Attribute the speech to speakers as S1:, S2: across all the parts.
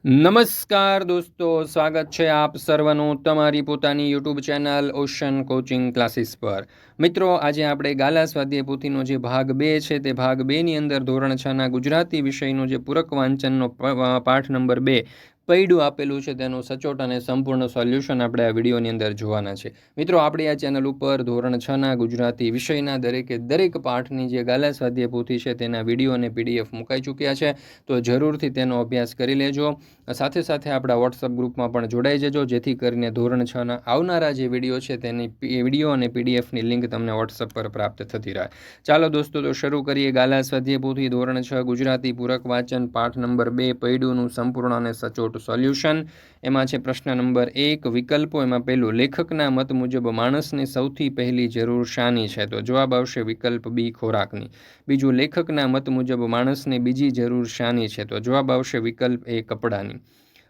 S1: નમસ્કાર દોસ્તો, સ્વાગત છે આપ સર્વનું તમારી પોતાની YouTube channel ocean coaching classes પર। મિત્રો, આજે આપણે ગાલા સ્વાધ્યાય પોથીનો જે ભાગ 2 છે તે ભાગ 2ની અંદર ધોરણ 6ના ગુજરાતી વિષયનો જે પૂરક વાંચનનો પાઠ નંબર 2 પૈડું આપેલું છે તેનું સચોટ અને સંપૂર્ણ સોલ્યુશન આપણે આ વિડીયોની અંદર જોવાના છે। મિત્રો, આપણી આ ચેનલ ઉપર ધોરણ 6ના ગુજરાતી વિષયના દરેક પાઠની જે ગાલા સ્વાધ્યાય પોથી છે તેના વિડીયો અને પીડીએફ મુકાઈ ચૂક્યા છે, તો જરૂરથી તેનો અભ્યાસ કરી લેજો। સાથે સાથે આપણા વોટ્સઅપ ગ્રુપમાં પણ જોડાઈ જજો, જેથી કરીને ધોરણ 6ના આવનારા જે વિડીયો છે તેની વિડીયો અને પીડીએફની લિંક તમને વોટ્સઅપ પર પ્રાપ્ત થતી રહે। ચાલો દોસ્તો, તો શરૂ કરીએ ગાલા સ્વાધ્યાય પોથી ધોરણ 6 ગુજરાતી પૂરક વાંચન પાઠ નંબર 2 પૈડુંનું સંપૂર્ણ અને સચોટ સોલ્યુશન। એમાં છે પ્રશ્ન નંબર 1 વિકલ્પો। એમાં પહેલું, લેખકના મત મુજબ માણસને સૌથી પહેલી જરૂર શાની છે? તો જવાબ આવશે વિકલ્પ બી, ખોરાકની। બીજું, લેખકના મત મુજબ માણસને બીજી જરૂર શાની છે? તો જવાબ આવશે વિકલ્પ એ, કપડાની।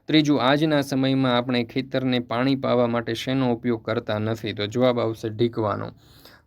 S1: ત્રીજું, આજના સમયમાં આપણે ખેતરને પાણી પાવા માટે શેનો ઉપયોગ કરતા નથી? તો જવાબ આવશે ઢીકવાનો।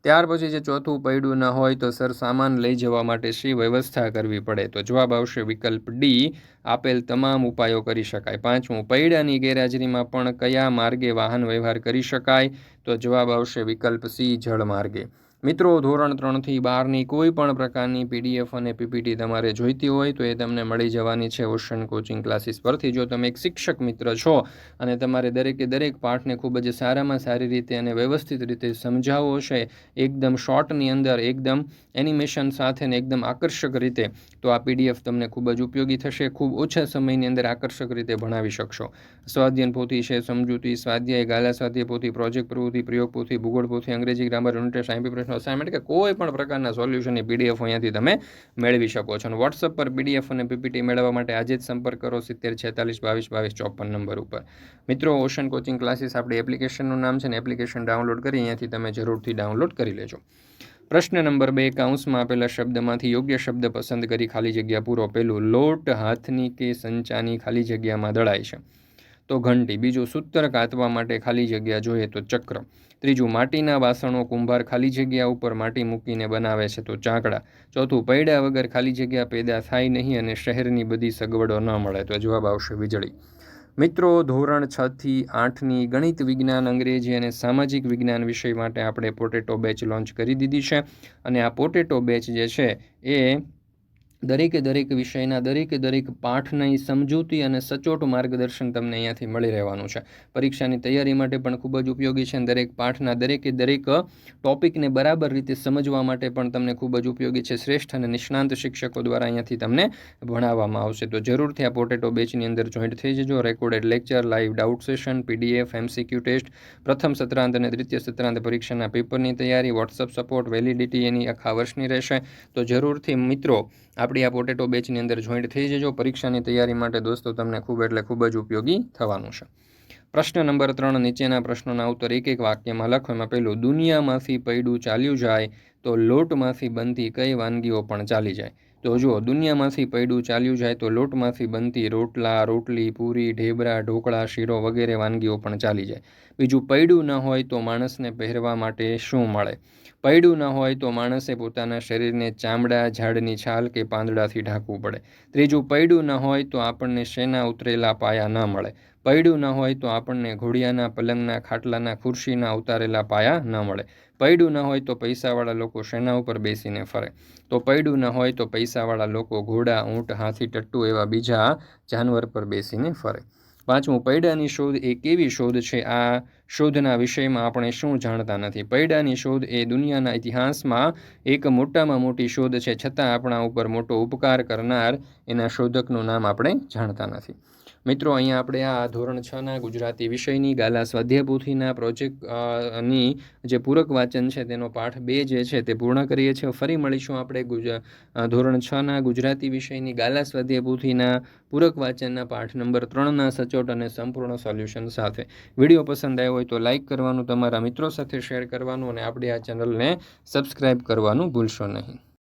S1: ત્યાર પછી જે ચોથું પૈડું ન હોય તો સર સામાન લઈ જવા માટે શી વ્યવસ્થા કરવી પડે? તો જવાબ આવશે વિકલ્પ ડી, આપેલ તમામ ઉપાયો કરી શકાય। પાંચમું, પૈડાની ગેરહાજરીમાં પણ કયા માર્ગે વાહન વ્યવહાર કરી શકાય? તો જવાબ આવશે વિકલ્પ સી, જળ માર્ગે। મિત્રો, ધોરણ 3થી 12ની કોઈ પણ પ્રકારની પીડીએફ અને પીપીટી તમારે જોઈતી હોય તો એ તમને મળી જવાની છે ઓશન કોચિંગ ક્લાસીસ પરથી। જો તમે એક શિક્ષક મિત્ર છો અને તમારે દરેક પાઠને ખૂબ જ સારામાં સારી રીતે અને વ્યવસ્થિત રીતે સમજાવવો છે, એકદમ શોર્ટની અંદર, એકદમ એનિમેશન સાથે ને એકદમ આકર્ષક રીતે, તો આ પીડીએફ તમને ખૂબ જ ઉપયોગી થશે। ખૂબ ઓછા સમયની અંદર આકર્ષક રીતે ભણાવી શકશો। સ્વાધ્યાયન પોથી છે, સમજૂતી, સ્વાધ્યાય, ગાલા સ્વાધ્યાય પોથી, પ્રોજેક્ટ પ્રવૃત્તિ, પ્રયોગ પોથી, ભૂગોળ પોથી, અંગ્રેજી ગ્રામર, યુનિટ ટેસ્ટ, આઈએમપી પ્રશ્નો, અસાઇનમેન્ટ કે કોઈ પણ પ્રકારના સોલ્યુશનની પીડીએફ અહીંયાથી તમે મેળવી શકો છો। અને વોટ્સઅપ પર પીડીએફ અને પીપીટી મેળવવા માટે આજે જ સંપર્ક કરો 70 46 22 22 54 નંબર ઉપર। મિત્રો, ઓશન કોચિંગ ક્લાસીસ આપણી એપ્લિકેશનનું નામ છે ને એપ્લિકેશન ડાઉનલોડ કરી અહીંયાથી તમે જરૂરથી ડાઉનલોડ કરી લેજો। પ્રશ્ન નંબર 2 કૌંસમાં આપેલા શબ્દમાંથી યોગ્ય શબ્દ પસંદ કરી ખાલી જગ્યા પૂરો। પહેલું, લોટ હાથની કે સંચાની ખાલી જગ્યામાં દળાય છે? તો ઘંટી। બીજું, સૂત્ર કાતવા માટે ખાલી જગ્યા જોઈએ? તો ચક્ર। ત્રીજું, માટીના વાસણો કુંભાર ખાલી જગ્યા ઉપર માટી મૂકીને બનાવે છે? તો ચાકડા। ચોથું, પૈડા વગર ખાલી જગ્યા પેદા થાય નહીં અને શહેરની બધી સગવડો ન મળે? તો જવાબ આવશે વીજળી। મિત્રો, ધોરણ 6થી 8ની ગણિત, વિજ્ઞાન, અંગ્રેજી અને સામાજિક વિજ્ઞાન વિષય માટે આપણે પોટેટો બેચ લોન્ચ કરી દીધી છે અને આ પોટેટો બેચ જે છે એ દરેક વિષયના દરેક પાઠની સમજૂતી અને સચોટ માર્ગદર્શન તમને અહીંયાથી મળી રહેવાનું છે। પરીક્ષાની તૈયારી માટે પણ ખૂબ જ ઉપયોગી છે અને દરેક પાઠના દરેક ટોપિકને બરાબર રીતે સમજવા માટે પણ તમને ખૂબ જ ઉપયોગી છે। શ્રેષ્ઠ અને નિષ્ણાંત શિક્ષકો દ્વારા અહીંયાથી તમને ભણાવવામાં આવશે। તો જરૂરથી આ પોટેટો બેચની અંદર જોઈન્ટ થઈ જજો। Recorded lecture, live doubt session, PDF, MCQ test, પ્રથમ સત્રાંત અને દ્વિતીય સત્રાંત પરીક્ષાના પેપરની તૈયારી, વોટ્સઅપ સપોર્ટ, વેલિડિટી એની આખા વર્ષની રહેશે। તો જરૂરથી મિત્રો આપણી આ પોટેટો બેચની અંદર જોઈન્ટ થઈ જજો। પરીક્ષાની તૈયારી માટે દોસ્તો તમને ખૂબ જ ઉપયોગી થવાનું છે। પ્રશ્ન નંબર 3, નીચેના પ્રશ્નોના ઉત્તર એક વાક્યમાં લખો। એમાં પહેલું, દુનિયામાંથી પૈડું ચાલ્યું જાય તો લોટમાંથી બનતી કઈ વાનગીઓ પણ ચાલી જાય? તો જુઓ, દુનિયામાંથી પૈડું ચાલ્યું જાય તો લોટમાંથી બનતી રોટલા, રોટલી, પૂરી, ઢેબરા, ઢોકળા, શીરો વગેરે વાનગીઓ પણ ચાલી જાય। બીજું, પૈડું ન હોય તો માણસને પહેરવા માટે શું મળે? પૈડું ન હોય તો માણસે પોતાના શરીરને ચામડા, ઝાડની છાલ કે પાંદડાથી ઢાંકવું પડે। ત્રીજું, પૈડું ન હોય તો આપણને શેના ઉતરેલા પાયા ન મળે? પૈડું ન હોય તો આપણને ઘોડિયાના, પલંગના, ખાટલાના, ખુરશીના ઉતારેલા પાયા ન મળે। પૈડું ન હોય તો પૈસાવાળા લોકો શેના ઉપર બેસીને ફરે? તો પૈડું ન હોય તો પૈસાવાળા લોકો ઘોડા, ઊંટ, હાથી, ટટ્ટુ એવા બીજા જાનવર પર બેસીને ફરે। પાંચમું, પૈડાની શોધ એ કેવી શોધ છે? આ શોધના વિષયમાં આપણે શું જાણતા નથી? પૈડાની શોધ એ દુનિયાના ઇતિહાસમાં એક મોટામાં મોટી શોધ છે, છતાં આપણા ઉપર મોટો ઉપકાર કરનાર એના શોધકનું નામ આપણે જાણતા નથી। મિત્રો, અહીંયા આપણે આ ધોરણ 6ના ગુજરાતી વિષયની ગાલા સ્વાધ્યાય પોથીના પ્રોજેક્ટની જે પૂરક વાંચન છે તેનો પાઠ 2 જે છે તે પૂર્ણ કરીએ છીએ। ફરી મળીશું આપણે ધોરણ 6ના ગુજરાતી વિષયની ગાલા સ્વાધ્યાય પોથીના પૂરક વાંચનના પાઠ નંબર 3ના સચોટ અને સંપૂર્ણ સોલ્યુશન સાથે। વિડીયો પસંદ આવ્યો હોય તો લાઇક કરવાનું, તમારા મિત્રો સાથે શેર કરવાનું અને આપણી આ ચેનલને સબસ્ક્રાઈબ કરવાનું ભૂલશો નહીં।